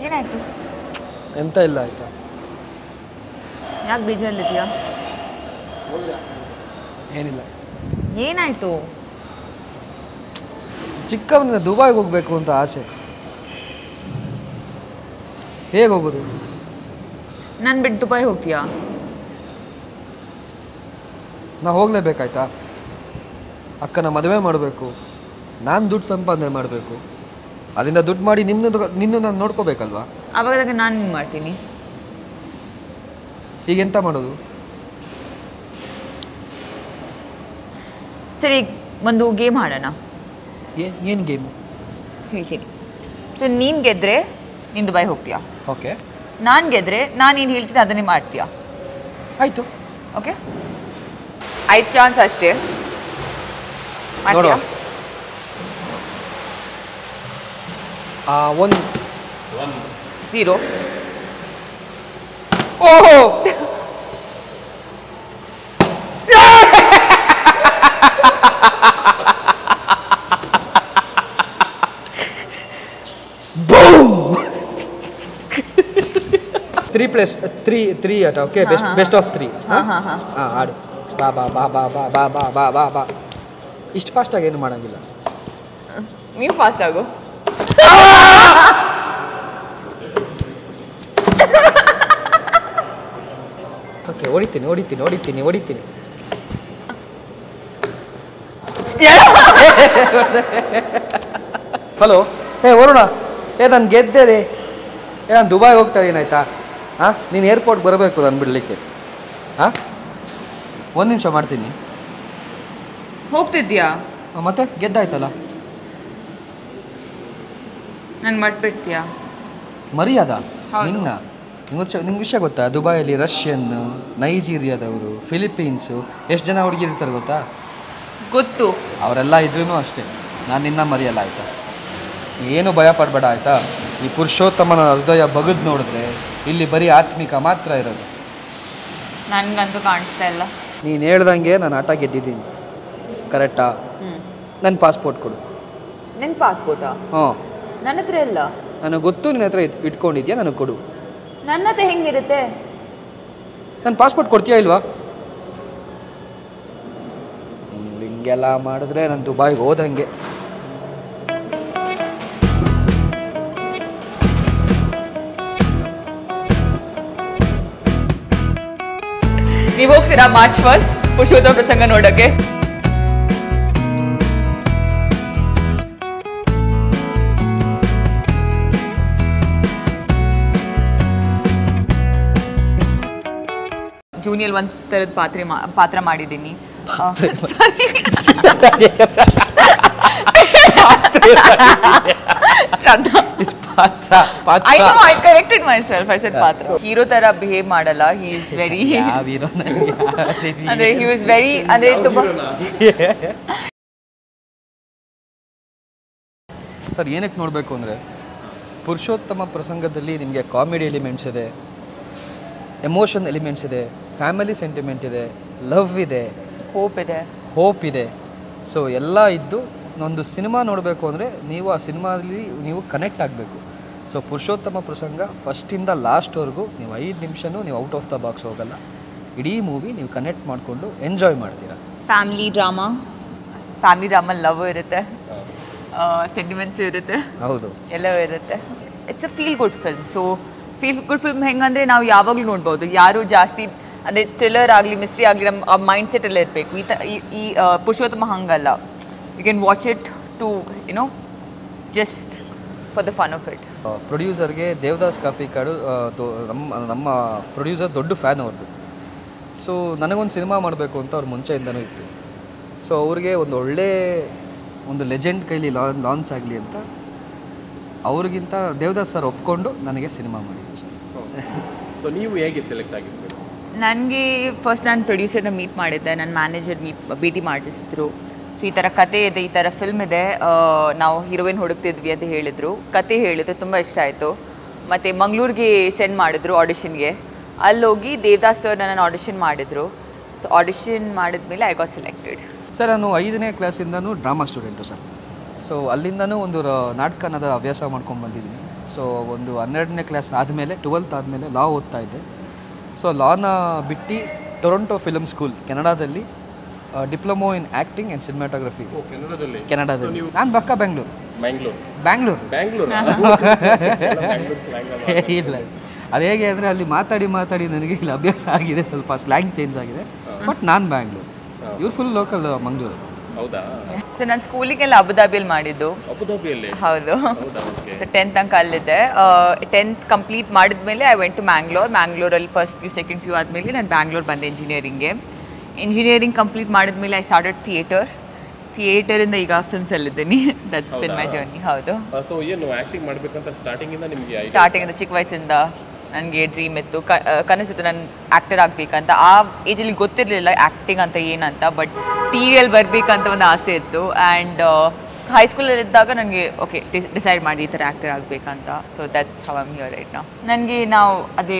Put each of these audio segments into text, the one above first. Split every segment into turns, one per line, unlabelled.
ಏನಾಯ್ತು?
ಎಂತ ಇಲ್ಲ ಆಯ್ತಾ.
ಯಾಕೆ ಬೇಜಾರಲ್ಲಿದೆಯಾ?
ಏನಿಲ್ಲ.
ಏನಾಯ್ತು?
ಚಿಕ್ಕವನಿಂದ ದುಬೈಗೆ ಹೋಗ್ಬೇಕು ಅಂತ ಆಸೆ. ಹೇಗೆ ಹೋಗೋದು?
ನಾನು ಬಿಟ್ಟು ದುಬೈ ಹೋಗ್ತೀಯಾ?
ನಾ ಹೋಗಲೇಬೇಕಾಯ್ತಾ? ಅಕ್ಕನ ಮದುವೆ ಮಾಡಬೇಕು, ನಾನು ದುಡ್ಡು ಸಂಪಾದನೆ ಮಾಡಬೇಕು, ಅದರಿಂದ ದುಡ್ಡು ಮಾಡಿ ನಿನ್ನೂ ನಾನು ನೋಡ್ಕೋಬೇಕಲ್ವಾ?
ಆವಾಗ ನಾನು ಏನು ಮಾಡ್ತೀನಿ?
ಈಗ ಎಂತ ಮಾಡೋದು?
ಸರಿ, ಒಂದು ಗೇಮ್ ಆಡೋಣ.
ಏನು ಗೇಮು?
ಹೇಳ್ತೀನಿ. ಸೊ ನೀನು ಗೆದ್ದರೆ ನೀನು ದುಬೈ ಹೋಗ್ತೀಯಾ?
ಓಕೆ.
ನಾನು ಗೆದ್ದರೆ ನಾನು ಏನು ಹೇಳ್ತೀನಿ ಅದನ್ನೇ ಮಾಡ್ತೀಯಾ?
ಆಯಿತು.
ಓಕೆ, 5 ಚಾನ್ಸ್ ಅಷ್ಟೇ.
ನೋಡುವ. 1
0.
ಓಹೋ +3 ಆಟ. Okay, best of 3. ಆಡು. ಬಾ ಬಾ ಬಾ ಬಾ ಬಾ ಬಾ ಬಾ ಬಾ ಬಾ ಬಾ. ಇಷ್ಟು ಫಾಸ್ಟಾಗಿ ಏನು ಮಾಡೋಂಗಿಲ್ಲ.
ನೀನು ಫಾಸ್ಟ್ ಆಗು.
ಓಕೆ, ಹೊಡಿತೀನಿ. ಹಲೋ, ವರುಣ, ನಾನು ಗೆದ್ದೆ ರೀ. ನಾನು ದುಬೈಗೆ ಹೋಗ್ತಾ ಇದ್ದೀನಿ ಆಯಿತಾ? ನೀನು ಏರ್ಪೋರ್ಟ್ ಬರಬೇಕು ನಾನು ಬಿಡಲಿಕ್ಕೆ. 1 ನಿಮಿಷ ಮಾಡ್ತೀನಿ.
ಹೋಗ್ತಿದ್ಯಾ?
ಮತ್ತೆ ಗೆದ್ದಾಯ್ತಲ್ಲ.
ನಾನು ಮಟ್ಬಿಡ್ತೀಯಾ?
ಮರ್ಯಾದ ನಿನ್ನ. ನಿಂಗೆ ವಿಷಯ ಗೊತ್ತಾ? ದುಬೈಯಲ್ಲಿ ರಷ್ಯನ್, ನೈಜೀರಿಯಾದವರು, ಫಿಲಿಪೀನ್ಸು ಎಷ್ಟು ಜನ ಹುಡುಗಿರು ಇರ್ತಾರೆ ಗೊತ್ತಾ?
ಗೊತ್ತು.
ಅವರೆಲ್ಲ ಇದ್ರೂ ಅಷ್ಟೇ. ನಾನು ನಿನ್ನ ಮರೆಯಲ್ಲ ಆಯಿತಾ? ಏನು ಭಯ ಪಡಬೇಡ ಆಯಿತಾ? ಈ ಪುರುಷೋತ್ತಮನ ಹೃದಯ ಬಗದು ನೋಡಿದ್ರೆ ಇಲ್ಲಿ ಬರೀ ಆತ್ಮಿಕ ಮಾತ್ರ ಇರೋದು.
ನನಗಂತೂ ಕಾಣಿಸ್ತಾ ಇಲ್ಲ.
ನೀನು ಹೇಳ್ದಂಗೆ ನಾನು ಆಟ ಗೆದ್ದಿದ್ದೀನಿ, ಕರೆಕ್ಟಾ? ನನ್ನ ಪಾಸ್ಪೋರ್ಟ್ ಕೊಡು.
ನಿನ್ನ ಪಾಸ್ಪೋರ್ಟಾ?
ಹ್ಞೂ.
ನನ್ನ ಹತ್ರ ಇಲ್ಲ. ನನಗೆ
ಗೊತ್ತು ನಿನ್ನ ಹತ್ರ ಇಟ್ಕೊಂಡಿದ್ಯಾ, ನನಗೆ ಕೊಡು.
ನನ್ನ ಹತ್ರ ಹೆಂಗಿರುತ್ತೆ?
ನನ್ನ ಪಾಸ್ಪೋರ್ಟ್ ಕೊಡ್ತೀಯಾ ಇಲ್ವಾ? ಹಿಂಗೆಲ್ಲ ಮಾಡಿದ್ರೆ ನಾನು ದುಬೈಗೆ ಹೋದಂಗೆ.
ನೀವು ಹೋಗ್ತೀರಾ ಮಾರ್ಚ್ 1 ಪುರುಷೋತ್ತಮ ಪ್ರಸಂಗ ನೋಡೋಕ್ಕೆ? ಜೂನಿಯರ್ ಒಂದು ಥರದ ಪಾತ್ರ ಮಾಡಿದ್ದೀನಿ. I corrected myself. I said ಪಾತ್ರ. ಹೀರೋ ತರ ಬಿಹೇವ್ ಮಾಡಲ್ಲ. He is very ಅಂದ್ರೆ he was very ಅಂದ್ರೆ ತುಂಬಾ.
ಸರ್, ಏನಕ್ಕೆ ನೋಡಬೇಕು ಅಂದರೆ ಪುರುಷೋತ್ತಮ ಪ್ರಸಂಗದಲ್ಲಿ ನಿಮಗೆ ಕಾಮಿಡಿ ಎಲಿಮೆಂಟ್ಸ್ ಇದೆ, ಎಮೋಷನ್ ಎಲಿಮೆಂಟ್ಸ್ ಇದೆ, ಫ್ಯಾಮಿಲಿ ಸೆಂಟಿಮೆಂಟ್ ಇದೆ, ಲವ್ ಇದೆ, ಹೋಪ್ ಇದೆ. ಸೊ ಎಲ್ಲ ಇದ್ದು ಒಂದು ಸಿನಿಮಾ ನೋಡಬೇಕು ಅಂದರೆ ನೀವು ಆ ಸಿನಿಮಾದಲ್ಲಿ ನೀವು ಕನೆಕ್ಟ್ ಆಗಬೇಕು. ಸೊ ಪುರುಷೋತ್ತಮ ಪ್ರಸಂಗ ಫಸ್ಟಿಂದ ಲಾಸ್ಟ್ವರೆಗೂ ನೀವು 5 ನಿಮಿಷನೂ ನೀವು ಔಟ್ ಆಫ್ ದ ಬಾಕ್ಸ್ ಹೋಗಲ್ಲ. ಇಡೀ ಮೂವಿ ನೀವು ಕನೆಕ್ಟ್ ಮಾಡಿಕೊಂಡು ಎಂಜಾಯ್ ಮಾಡ್ತೀರಾ. ಫ್ಯಾಮಿಲಿ ಡ್ರಾಮಾ,
ಲವ್ ಇರುತ್ತೆ, ಸೆಂಟಿಮೆಂಟ್ಸ್ ಇರುತ್ತೆ,
ಹೌದು,
ಎಲ್ಲವೂ ಇರುತ್ತೆ. It's a feel good film. So feel good film ಹೆಂಗಂದರೆ ನಾವು ಯಾವಾಗಲೂ ನೋಡ್ಬೋದು. ಯಾರು ಜಾಸ್ತಿ ಅಂದರೆ ಥ್ರಿಲ್ಲರ್ ಆಗಲಿ ಮಿಸ್ಟ್ರಿ ಆಗಲಿ ನಮ್ಮ ಮೈಂಡ್ ಸೆಟ್ಟಲ್ಲೇ ಇರಬೇಕು. ಈ ಪುರುಷೋತ್ತಮ ಹಂಗಲ್ಲ. You can watch it to just for the fun of it.
ಪ್ರೊಡ್ಯೂಸರ್ಗೆ ದೇವದಾಸ್ ಕಾಪಿಕಾಡು ನಮ್ಮ ಪ್ರೊಡ್ಯೂಸರ್ ದೊಡ್ಡ ಫ್ಯಾನ್ ಅವ್ರದ್ದು. ಸೊ ನನಗೊಂದು ಸಿನಿಮಾ ಮಾಡಬೇಕು ಅಂತ ಅವ್ರು ಮುಂಚೆಯಿಂದನೂ ಇತ್ತು. ಸೊ ಅವ್ರಿಗೆ ಒಂದು ಲೆಜೆಂಡ್ ಕೈಲಿ ಲಾಂಚ್ ಆಗಲಿ ಅಂತ ಅವ್ರಿಗಿಂತ ದೇವದಾಸ್ ಸರ್ ಒಪ್ಕೊಂಡು ನನಗೆ ಸಿನಿಮಾ ಮಾಡಿದ್ರು ಸರ್.
ಸೊ ನೀವು ಹೇಗೆ ಸೆಲೆಕ್ಟ್ ಆಗಿರ್ಬೇಕು?
ನನಗೆ ಫಸ್ಟ್ ನಾನು ಪ್ರೊಡ್ಯೂಸರ್ನ ಮೀಟ್ ಮಾಡಿದ್ದೆ, ನನ್ನ ಮ್ಯಾನೇಜರ್ ಭೇಟಿ ಮಾಡಿಸಿದ್ರು. ಸೊ ಈ ಥರ ಕತೆ ಇದೆ, ಈ ಥರ ಫಿಲ್ಮ್ ಇದೆ, ನಾವು ಹೀರೋಯಿನ್ ಹುಡುಕ್ತಿದ್ವಿ ಅಂತ ಹೇಳಿದರು. ಕತೆ ಹೇಳಿದ್ರು, ತುಂಬ ಇಷ್ಟ ಆಯಿತು. ಮತ್ತು ಮಂಗಳೂರಿಗೆ ಸೆಂಡ್ ಮಾಡಿದ್ರು ಆಡಿಷನ್ಗೆ. ಅಲ್ಲೋಗಿ ದೇವದಾಸ್ ಸರ್ ನನ್ನ ಆಡಿಷನ್ ಮಾಡಿದರು. ಸೊ ಆಡಿಷನ್ ಮಾಡಿದ್ಮೇಲೆ ಐ ಗಾಟ್ ಸೆಲೆಕ್ಟೆಡ್.
ಸರ್, ನಾನು 5ನೇ ಕ್ಲಾಸಿಂದನೂ ಡ್ರಾಮಾ ಸ್ಟೂಡೆಂಟು ಸರ್. ಸೊ ಅಲ್ಲಿಂದನೂ ಒಂದು ನಾಟಕನದ ಹವ್ಯಾಸ ಮಾಡ್ಕೊಂಡು ಬಂದಿದ್ದೀನಿ. ಸೊ ಒಂದು 12ನೇ ಕ್ಲಾಸ್ ಆದಮೇಲೆ 12th ಆದಮೇಲೆ ಲಾ ಓದ್ತಾ ಇದ್ದೆ. ಸೊ ಲಾನ ಬಿಟ್ಟು ಟೊರೊಂಟೊ ಫಿಲ್ಮ್ ಸ್ಕೂಲ್ ಕೆನಡಾದಲ್ಲಿ diploma in acting and cinematography ಕೆನಡಾದಲ್ಲಿ. ನಾನು ಪಕ್ಕ ಬ್ಯಾಂಗ್ಳೂರು ಇಲ್ಲ. ಅದು ಹೇಗೆ ಅಂದರೆ ಅಲ್ಲಿ ಮಾತಾಡಿ ನನಗೆ ಇಲ್ಲಿ ಅಭ್ಯಾಸ ಆಗಿದೆ, ಸ್ವಲ್ಪ ಸ್ಲ್ಯಾಂಗ್ ಚೇಂಜ್ ಆಗಿದೆ. ಬಟ್ ನಾನು ಬ್ಯಾಂಗ್ಳೂರು, ಇವ್ರು ಫುಲ್ ಲೋಕಲ್ ಮಂಗಳೂರು.
ಹೌದಾ?
ಸೊ ನಾನು ಸ್ಕೂಲಿಗೆಲ್ಲ ಅಬುದಾಬಿಯಲ್ಲಿ ಮಾಡಿದ್ದು. ಹೌದು. ಸೊ 10th ತನಕ ಅಲ್ಲಿದ್ದೆ. 10th ಕಂಪ್ಲೀಟ್ ಮಾಡಿದ್ಮೇಲೆ ಐ ವೆಂಟ್ ಟು ಮ್ಯಾಂಗ್ಳೂರಲ್ಲಿ first P U second P U ಆದಮೇಲೆ ನಾನು ಬ್ಯಾಂಗ್ಳೂರ್ ಬಂದೆ ಇಂಜಿನಿಯರಿಂಗ್ ಕಂಪ್ಲೀಟ್ ಮಾಡಿದ್ಮೇಲೆ ಐ ಸ್ಟಾರ್ಟೆಡ್ ಥಿಯೇಟರಿಂದ ಈಗ ಫಿಲ್ಮ್ಸಲ್ಲಿದ್ದೀನಿ. That's been my journey. ಹೌದು.
ಸೊ ಏನು ಆಕ್ಟಿಂಗ್ ಮಾಡಬೇಕಂತ ಸ್ಟಾರ್ಟಿಂಗಿಂದ
ಚಿಕ್ಕ ವಯಸ್ಸಿಂದ ನನಗೆ ಡ್ರೀಮ್ ಇತ್ತು, ಕನಸಿತ್ತು ನಾನು ಆ್ಯಕ್ಟರ್ ಆಗಬೇಕಂತ. ಆ ಏಜಲ್ಲಿ ಗೊತ್ತಿರಲಿಲ್ಲ ಆ್ಯಕ್ಟಿಂಗ್ ಅಂತ ಏನಂತ, ಬಟ್ ಟಿ ವಿಯಲ್ಲಿ ಬರಬೇಕಂತ ಒಂದು ಆಸೆ ಇತ್ತು. ಆ್ಯಂಡ್ ಹೈಸ್ಕೂಲಲ್ಲಿದ್ದಾಗ ನನಗೆ ಓಕೆ ಡಿಸೈಡ್ ಮಾಡಿ ಈ ಥರ ಆ್ಯಕ್ಟರ್ ಆಗಬೇಕಂತ. So that's how I am here right now. ನನಗೆ ನಾವು ಅದೇ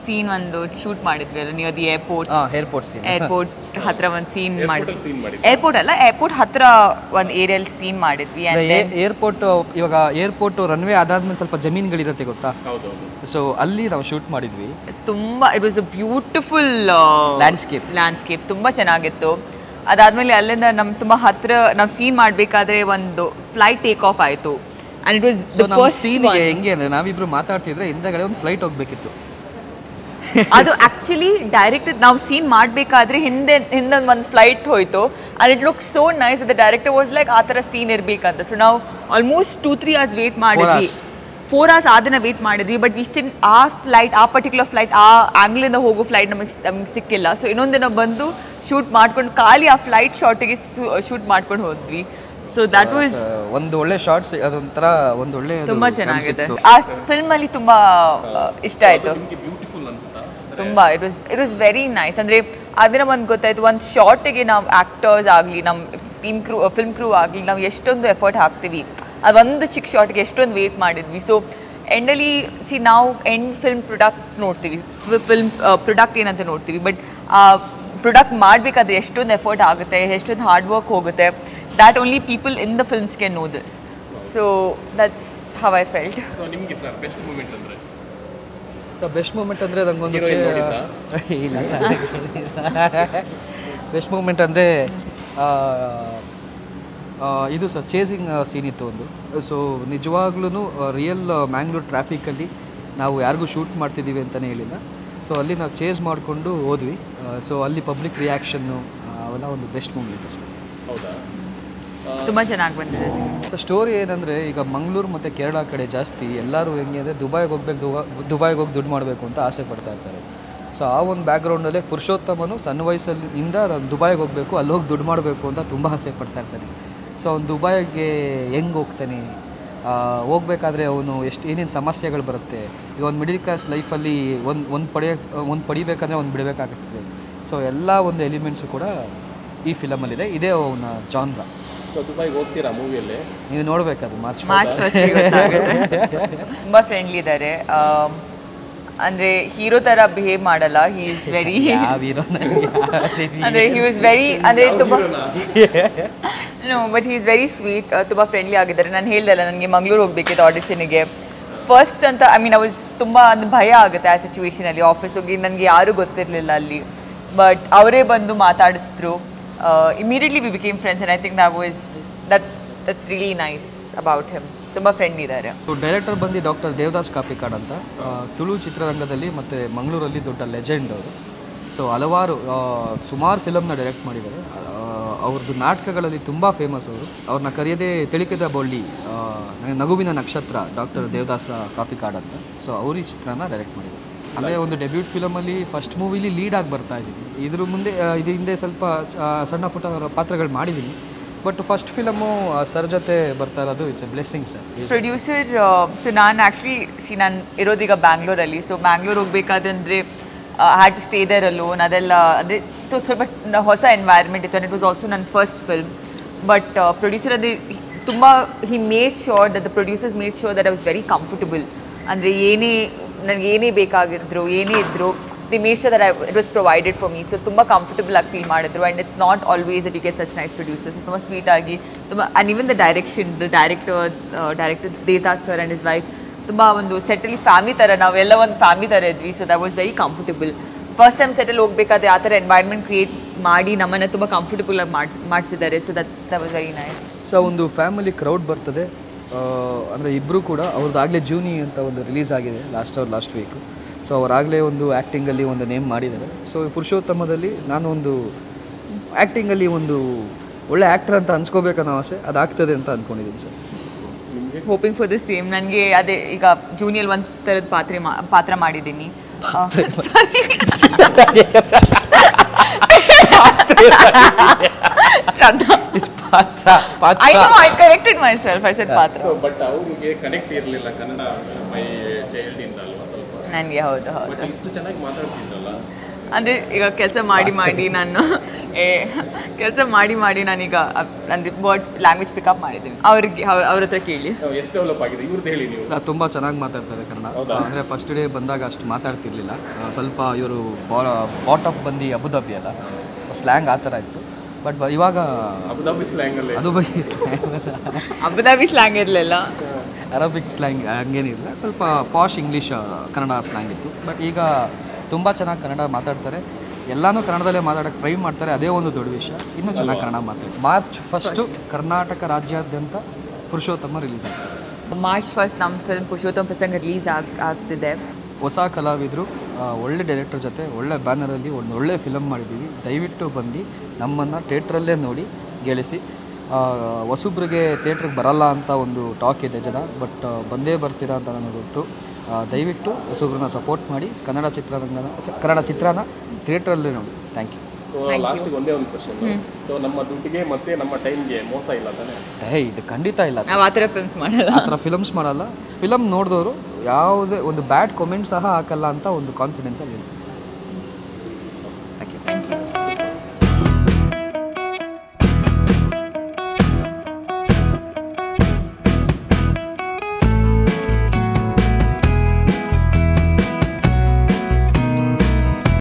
ಸೀನ್ ಒಂದು ಶೂಟ್ ಮಾಡಿದ್ವಿ ಅಲ್ಲ ನಿಯರ್ ದಿ ಏರ್ಪೋರ್ಟ್ ಹತ್ರ ಒಂದು ಸೀನ್ ಮಾಡಿದ್ವಿ. ಏರ್ಪೋರ್ಟ್ ಹತ್ರ ಒಂದು ಏರಿಯಲ್ಲಿ ಸೀನ್ ಮಾಡಿದ್ವಿ.
ಇವಾಗ ಏರ್ಪೋರ್ಟ್ ರನ್ವೇ ಅದಾದ್ಮೇಲೆ ಸ್ವಲ್ಪ ಜಮೀನುಗಳಿರುತ್ತೆ ಗೊತ್ತಾ, ಸೊ ಅಲ್ಲಿ ನಾವು ಶೂಟ್ ಮಾಡಿದ್ವಿ.
ತುಂಬ it was a beautiful landscape, ತುಂಬ ಚೆನ್ನಾಗಿತ್ತು. ಅದಾದಮೇಲೆ ಅಲ್ಲಿಂದ ನಮ್ಮ ತುಂಬ ಹತ್ರ ನಾವು ಸೀನ್ ಮಾಡಬೇಕಾದ್ರೆ ಒಂದು ಫ್ಲೈಟ್ ಟೇಕ್ ಆಫ್ ಆಯಿತು. And it was the first scene.
ಹೆಂಗೆ ಅಂದರೆ ನಾವಿಬ್ರು ಮಾತಾಡ್ತಿದ್ರೆ ಹಿಂದೆಗಡೆ ಒಂದು ಫ್ಲೈಟ್ ಹೋಗ್ಬೇಕಿತ್ತು.
ಅದು ಆ್ಯಕ್ಚುಲಿ ಡೈರೆಕ್ಟರ್ ನಾವು ಸೀನ್ ಮಾಡಬೇಕಾದ್ರೆ ಹಿಂದೆ ಒಂದು ಫ್ಲೈಟ್ ಹೋಯಿತು. And it look so nice. The director was like ಆ ಥರ ಸೀನ್ ಇರಬೇಕಂತ. ಸೊ ನಾವು ಆಲ್ಮೋಸ್ಟ್ 2-3 hours ವೇಟ್ ಮಾಡಿದ್ವಿ. 4 hours ಆದನ್ನ ವೇಟ್ ಮಾಡಿದ್ವಿ. ಬಟ್ ಆ ಪರ್ಟಿಕ್ಯುಲರ್ ಫ್ಲೈಟ್ ಆ ಆಂಗ್ಲಿಂದ ಹೋಗೋ ಫ್ಲೈಟ್ ನಮಗೆ ಸಿಕ್ಕಿಲ್ಲ. ಸೊ ಇನ್ನೊಂದು ದಿನ ಬಂದು ಶೂಟ್ ಮಾಡ್ಕೊಂಡು ಖಾಲಿ ಆ ಫ್ಲೈಟ್ ಶಾರ್ಟಿಗೆ ಶೂಟ್ ಮಾಡ್ಕೊಂಡು ಹೋದ್ವಿ. ಸೊ ದಟ್ ವಾಸ್
ಒಂದು ಒಳ್ಳೆ ಶಾರ್ಟ್ಸ್, ಅದೊಂಥರ ಒಂದು ಒಳ್ಳೆ
ತುಂಬ ಚೆನ್ನಾಗಿದೆ. ಆ ಫಿಲ್ಮಲ್ಲಿ ತುಂಬ ಇಷ್ಟ ಆಯಿತು. ತುಂಬ ಇಟ್ ವಾಸ್ ವೆರಿ ನೈಸ್. ಅಂದರೆ ಅದನ್ನ ಒಂದು ಗೊತ್ತಾಯಿತು, ಒಂದು ಶಾರ್ಟಿಗೆ ನಾವು ಆ್ಯಕ್ಟರ್ಸ್ ಆಗಲಿ ನಮ್ಮ ಫಿಲ್ಮ್ ಕ್ರೂ ಆಗಲಿ ನಾವು ಎಷ್ಟೊಂದು ಎಫರ್ಟ್ ಹಾಕ್ತೀವಿ. ಅದೊಂದು ಚಿಕ್ಕ ಶಾರ್ಟ್ಗೆ ಎಷ್ಟೊಂದು ವೇಟ್ ಮಾಡಿದ್ವಿ. ಸೊ ಎಂಡಲ್ಲಿ ನಾವು ಫಿಲ್ಮ್ ಪ್ರಾಡಕ್ಟ್ ನೋಡ್ತೀವಿ, ಫಿಲ್ಮ್ ಪ್ರಾಡಕ್ಟ್ ಏನಂತ ನೋಡ್ತೀವಿ. ಬಟ್ ಪ್ರಾಡಕ್ಟ್ ಮಾಡಬೇಕಾದ್ರೆ ಎಷ್ಟೊಂದು ಎಫರ್ಟ್ ಆಗುತ್ತೆ, ಎಷ್ಟೊಂದು ಹಾರ್ಡ್ ವರ್ಕ್ ಹೋಗುತ್ತೆ. That only people in the films can know this. So that's how I felt.
So ನಿಮಗೆ ಸರ್ ಬೆಸ್ಟ್ ಮೂಮೆಂಟ್ ಅಂದರೆ?
ಸರ್ ಬೆಸ್ಟ್ ಮೂಮೆಂಟ್ ಅಂದರೆ ನಂಗೊಂದು ಇಲ್ಲ ಸರ್, ಬೆಸ್ಟ್ ಮೂಮೆಂಟ್ ಅಂದರೆ ಇದು ಸರ್ ಚೇಸಿಂಗ್ ಸೀನ್ ಇತ್ತು ಒಂದು. ಸೊ ನಿಜವಾಗ್ಲೂ ರಿಯಲ್ ಮ್ಯಾಂಗ್ಳೂರ್ ಟ್ರಾಫಿಕಲ್ಲಿ ನಾವು ಯಾರಿಗೂ ಶೂಟ್ ಮಾಡ್ತಿದ್ದೀವಿ ಅಂತಲೇ ಹೇಳಿಲ್ಲ. ಸೊ ಅಲ್ಲಿ ನಾವು ಚೇಸ್ ಮಾಡಿಕೊಂಡು ಹೋದ್ವಿ. ಸೊ ಅಲ್ಲಿ ಪಬ್ಲಿಕ್ ರಿಯಾಕ್ಷನ್ನು ಅವೆಲ್ಲ ಒಂದು ಬೆಸ್ಟ್ ಮೂಮೆಂಟ್ ಅಷ್ಟೇ.
ಹೌದಾ?
ತುಂಬ ಚೆನ್ನಾಗಿ ಬಂದಿದೆ.
ಸೊ ಸ್ಟೋರಿ ಏನಂದರೆ ಈಗ ಮಂಗಳೂರು ಮತ್ತು ಕೇರಳ ಕಡೆ ಜಾಸ್ತಿ ಎಲ್ಲರೂ ಹೆಂಗೆ ಅಂದರೆ ದುಬೈಗೆ ಹೋಗಿ ದುಡ್ಡು ಮಾಡಬೇಕು ಅಂತ ಆಸೆ ಪಡ್ತಾ ಇರ್ತಾರೆ. ಸೊ ಆ ಒಂದು ಬ್ಯಾಕ್ಗ್ರೌಂಡಲ್ಲೇ ಪುರುಷೋತ್ತಮನು ಸಣ್ಣ ವಯಸ್ಸಲ್ಲಿಂದ ನಾನು ದುಬೈಗೆ ಹೋಗಬೇಕು, ಅಲ್ಲಿ ಹೋಗಿ ದುಡ್ಡು ಮಾಡಬೇಕು ಅಂತ ತುಂಬ ಆಸೆ ಪಡ್ತಾ ಇರ್ತಾನೆ. ಸೊ ಅವ್ನು ದುಬೈಗೆ ಹೆಂಗೆ ಹೋಗ್ತಾನೆ, ಹೋಗ್ಬೇಕಾದ್ರೆ ಅವನು ಏನೇನು ಸಮಸ್ಯೆಗಳು ಬರುತ್ತೆ. ಈಗ ಒಂದು ಮಿಡಿಲ್ ಕ್ಲಾಸ್ ಲೈಫಲ್ಲಿ ಒಂದು ಪಡಿಬೇಕಂದ್ರೆ ಒಂದು ಬಿಡಬೇಕಾಗುತ್ತದೆ. ಸೊ ಎಲ್ಲ ಒಂದು ಎಲಿಮೆಂಟ್ಸು ಕೂಡ ಈ ಫಿಲಮಲ್ಲಿದೆ. ಇದೇ ಅವನ ಜಾನ್ರ.
ಸೊ ದುಬೈಗೆ ಹೋಗ್ತೀರಾ ಮೂವಿಯಲ್ಲಿ?
ನೀವು ನೋಡಬೇಕದು ಮಾರ್ಚ್
ತುಂಬ ಫ್ರೆಂಡ್ಲಿ ಇದ್ದಾರೆ. ಅಂದರೆ ಹೀರೋ ಥರ ಬಿಹೇವ್ ಮಾಡಲ್ಲ. ಹಿ ಈಸ್ ವೆರಿ ಅಂದರೆ ಹಿ ವಾಸ್ ವೆರಿ ಅಂದರೆ ತುಂಬ but he is very sweet. ತುಂಬ ಫ್ರೆಂಡ್ಲಿ ಆಗಿದ್ದಾರೆ. ನಾನು ಹೇಳ್ದಲ್ಲ ನನಗೆ ಮಂಗಳೂರು ಹೋಗ್ಬೇಕಿತ್ತು ಆಡಿಷನಿಗೆ. ಫಸ್ಟ್ ಅಂತ ಐ ಮೀನ್ ತುಂಬ ಭಯ ಆಗುತ್ತೆ ಆ ಸಿಚುವೇಶನಲ್ಲಿ. ಆಫೀಸ್ ಹೋಗಿ ನನಗೆ ಯಾರೂ ಗೊತ್ತಿರಲಿಲ್ಲ ಅಲ್ಲಿ. ಬಟ್ ಅವರೇ ಬಂದು ಮಾತಾಡಿಸಿದ್ರು. Immediately we became friends. And I think that's really nice about him. ತುಂಬ ಫ್ರೆಂಡ್ ಇದ್ದಾರೆ.
ಡೈರೆಕ್ಟರ್ ಬಂದು ಡಾಕ್ಟರ್ ದೇವದಾಸ್ ಕಾಪಿಕಾಡ್ ಅಂತ, ತುಳು ಚಿತ್ರರಂಗದಲ್ಲಿ ಮತ್ತು ಮಂಗಳೂರಲ್ಲಿ ದೊಡ್ಡ ಲೆಜೆಂಡ್ ಅವರು. ಸೊ ಹಲವಾರು ಸುಮಾರು ಫಿಲಮ್ನ ಡೈರೆಕ್ಟ್ ಮಾಡಿದ್ದಾರೆ. ಅವ್ರದ್ದು ನಾಟಕಗಳಲ್ಲಿ ತುಂಬ ಫೇಮಸ್ ಅವರು. ಅವ್ರನ್ನ ಕರೆಯೋದೇ ತಿಳಿಕದ ಬೊಳ್ಳಿ, ನಗುವಿನ ನಕ್ಷತ್ರ, ಡಾಕ್ಟರ್ ದೇವದಾಸ ಕಾಪಿಕಾಡ್ ಅಂತ. ಸೊ ಅವರು ಈ ಚಿತ್ರನ ಡೈರೆಕ್ಟ್ ಮಾಡಿದ್ದಾರೆ. ಅಂದರೆ ಒಂದು ಡೆಬ್ಯೂಟ್ ಫಿಲಮಲ್ಲಿ ಫಸ್ಟ್ ಮೂವಿಲಿ ಲೀಡಾಗಿ ಬರ್ತಾ ಇದ್ದೀನಿ. ಇದ್ರ ಹಿಂದೆ ಸ್ವಲ್ಪ ಸಣ್ಣ ಪುಟ್ಟ ಪಾತ್ರಗಳು ಮಾಡಿದ್ದೀನಿ. ಬಟ್ ಫಸ್ಟ್ ಫಿಲಮು ಸರ್ ಜೊತೆ ಬರ್ತಾ ಇರೋದು it's a blessing sir.
Producer so ನಾನು ಆ್ಯಕ್ಚುಲಿ ನಾನು ಇರೋದೀಗ ಬ್ಯಾಂಗ್ಳೂರಲ್ಲಿ. ಸೊ ಬ್ಯಾಂಗ್ಳೂರು ಹೋಗ್ಬೇಕಾದ್ರೆ had to stay there alone. ಅದೆಲ್ಲ ಅಂದರೆ ಸ್ವಲ್ಪ ಹೊಸ ಎನ್ವೈರ್ಮೆಂಟ್ ಇತ್ತು. ಆ್ಯಂಡ್ ಇಟ್ ವಾಸ್ ಆಲ್ಸೋ ನನ್ನ ಫಸ್ಟ್ ಫಿಲ್ಮ್. ಬಟ್ ಪ್ರೊಡ್ಯೂಸರ್ ಅದೇ ತುಂಬ he made sure that the producers made sure that I was very comfortable. ಅಂದರೆ ನನಗೆ ಏನೇ ಬೇಕಾಗಿದ್ರು ಏನೇ ಇದ್ದರು they made sure that it was provided for me. So ತುಂಬ ಕಂಫರ್ಟಬಲ್ ಆಗಿ ಫೀಲ್ ಮಾಡಿದ್ರು. And it's not always that you get such nice producers. ತುಂಬ ಸ್ವೀಟಾಗಿ ತುಂಬ and even the director director Devadas sir and his wife ತುಂಬ ಒಂದು ಸೆಟಲ್ಲಿ family ಥರ ನಾವೆಲ್ಲ ಒಂದು ಫ್ಯಾಮಿಲಿ ಥರ ಇದ್ವಿ. So that was very comfortable. First time settle ಹೋಗ್ಬೇಕಾದ್ರೆ ಆ ಥರ ಎನ್ವೈರ್ಮೆಂಟ್ ಕ್ರಿಯೇಟ್ ಮಾಡಿ ನಮ್ಮನ್ನು ತುಂಬ ಕಂಫರ್ಟಬಲ್ ಆಗಿ ಮಾಡಿಸಿದ್ದಾರೆ. So that was very nice.
So ಒಂದು ಫ್ಯಾಮಿಲಿ ಕ್ರೌಡ್ ಬರ್ತದೆ. ಅಂದರೆ ಇಬ್ಬರು ಕೂಡ ಅವ್ರದ್ದಾಗಲೇ ಜೂನಿ ಅಂತ ಒಂದು ರಿಲೀಸ್ ಆಗಿದೆ ಲಾಸ್ಟ್ ವೀಕು. ಸೊ ಅವರಾಗಲೇ ಒಂದು ಆ್ಯಕ್ಟಿಂಗಲ್ಲಿ ಒಂದು ನೇಮ್ ಮಾಡಿದ್ದಾರೆ. ಸೊ ಪುರುಷೋತ್ತಮದಲ್ಲಿ ನಾನು ಒಂದು ಆ್ಯಕ್ಟಿಂಗಲ್ಲಿ ಒಂದು ಒಳ್ಳೆ ಆ್ಯಕ್ಟರ್ ಅಂತ ಅನ್ಸ್ಕೋಬೇಕನ್ನೋ ಆಸೆ ಅದಾಗ್ತದೆ ಅಂತ ಅಂದ್ಕೊಂಡಿದ್ದೀನಿ sir.
Hoping for the same. ನನಗೆ ಅದೇ ಈಗ ಜೂನಿಯರ್ ಒಂದು ಥರದ ಪಾತ್ರ ಮಾಡಿದ್ದೀನಿ. I corrected myself. I said ಪಾತ್ರ.
ಸೊ ಬಟ್ ಅವ್ರಿಗೆ ಕನೆಕ್ಟ್ ಇರಲಿಲ್ಲ ಕನ್ನಡ ಬೈ ಚೈಲ್ಡ್ ಇಂದ ಅಲ್ವಾ ಸ್ವಲ್ಪ.
ನನಗೆ ಹೌದು.
ಬಟ್ ಇಷ್ಟು ಚೆನ್ನಾಗಿ ಮಾತಾಡ್ತಿದ್ರಲ್ಲ.
ಅಂದರೆ ಈಗ ಕೆಲಸ ಮಾಡಿ ನಾನೀಗ ಅಂದರೆ ವರ್ಡ್ಸ್ ಲ್ಯಾಂಗ್ವೇಜ್ ಪಿಕಪ್ ಮಾಡಿದ್ದೀನಿ. ಅವ್ರ ಹತ್ರ ಕೇಳಿ.
ಎಷ್ಟು ಡೆವಲಪ್ ಆಗಿದೆ ಇವ್ರದ್ದು ಹೇಳಿ ನೀವು.
ತುಂಬ ಚೆನ್ನಾಗಿ ಮಾತಾಡ್ತಾರೆ ಕನ್ನಡ. ಅಂದರೆ ಫಸ್ಟ್ ಡೇ ಬಂದಾಗ ಅಷ್ಟು ಮಾತಾಡ್ತಿರ್ಲಿಲ್ಲ. ಸ್ವಲ್ಪ ಇವರು ಬಾಟಪ್ ಬಂದು ಅಬುದಾಬಿ ಅಲ್ಲ, ಸ್ವಲ್ಪ ಸ್ಲ್ಯಾಂಗ್ ಆ ಥರ ಇತ್ತು. ಬಟ್ ಇವಾಗ
ಅಬುದಾಬಿ ಸ್ಲ್ಯಾಂಗಲ್ಲೇ
ಅಬುದಾಬಿ ಸ್ಲ್ಯಾಂಗ್ ಇರಲಿಲ್ಲ,
ಅರಬಿಕ್ ಸ್ಲ್ಯಾಂಗ್ ಹಂಗೇನಿಲ್ಲ, ಸ್ವಲ್ಪ ಪಾಶ್ ಇಂಗ್ಲೀಷ್ ಕನ್ನಡ ಸ್ಲ್ಯಾಂಗ್ ಇತ್ತು. ಬಟ್ ಈಗ ತುಂಬ ಚೆನ್ನಾಗಿ ಕನ್ನಡ ಮಾತಾಡ್ತಾರೆ. ಎಲ್ಲನೂ ಕನ್ನಡದಲ್ಲೇ ಮಾತಾಡೋಕ್ಕೆ ಟ್ರೈ ಮಾಡ್ತಾರೆ. ಅದೇ ಒಂದು ದೊಡ್ಡ ವಿಷಯ. ಇನ್ನೂ ಚೆನ್ನಾಗಿ ಕನ್ನಡ ಮಾತಾಡ್ತಾರೆ. ಮಾರ್ಚ್ 1 ಕರ್ನಾಟಕ ರಾಜ್ಯಾದ್ಯಂತ ಪುರುಷೋತ್ತಮ ರಿಲೀಸ್ ಆಗ್ತದೆ.
ಮಾರ್ಚ್ 1 ನಮ್ಮ ಫಿಲ್ಮ್ ಪುರುಷೋತ್ತಮ ಪ್ರಸಂಗ ರಿಲೀಸ್ ಆಗ್ತಿದೆ.
ಹೊಸ ಕಲಾವಿದರು, ಒಳ್ಳೆ ಡೈರೆಕ್ಟರ್ ಜೊತೆ ಒಳ್ಳೆ ಬ್ಯಾನರಲ್ಲಿ ಒಂದು ಒಳ್ಳೆ ಫಿಲಮ್ ಮಾಡಿದ್ದೀವಿ. ದಯವಿಟ್ಟು ಬಂದು ನಮ್ಮನ್ನು ಥಿಯೇಟ್ರಲ್ಲೇ ನೋಡಿ ಗೆಲ್ಲಿಸಿ. ಹೊಸಬ್ರಿಗೆ ಥಿಯೇಟ್ರಿಗೆ ಬರಲ್ಲ ಅಂತ ಒಂದು ಟಾಕ್ ಇದೆ ಜನ, ಬಟ್ ಬಂದೇ ಬರ್ತೀರಾ ಅಂತ ನನಗೆ ಗೊತ್ತು. ದಯವಿಟ್ಟು ಹೊಸಬ್ರನ್ನ ಸಪೋರ್ಟ್ ಮಾಡಿ ಕನ್ನಡ ಚಿತ್ರನ ಥಿಯೇಟ್ರಲ್ಲೇ ನೋಡಿ. Thank you.
ಸೊ ಲಾಸ್ಟಿಗೆ ಒಂದೇ ಒಂದು ಕ್ವಶನ್. ಸೊ ನಮ್ಮ ದುಡ್ಡಿಗೆ ಮತ್ತೆ ನಮ್ಮ ಟೈಮ್ಗೆ ಮೋಸ ಇಲ್ಲ ತಾನೇ?
ಇದು ಖಂಡಿತ ಇಲ್ಲ.
ನಾವು ಆ ಥರ ಫಿಲ್ಮ್ಸ್ ಮಾಡಲ್ಲ,
ಆ ಥರ ಫಿಲಮ್ಸ್ ಮಾಡಲ್ಲ. ಫಿಲಮ್ ನೋಡಿದವರು ಯಾವುದೇ ಒಂದು ಬ್ಯಾಡ್ ಕಾಮೆಂಟ್ ಸಹ ಹಾಕಲ್ಲ ಅಂತ ಒಂದು ಕಾನ್ಫಿಡೆನ್ಸಲ್ಲಿ ಹೇಳ್ತೀನಿ ಸರ್.
Thank you.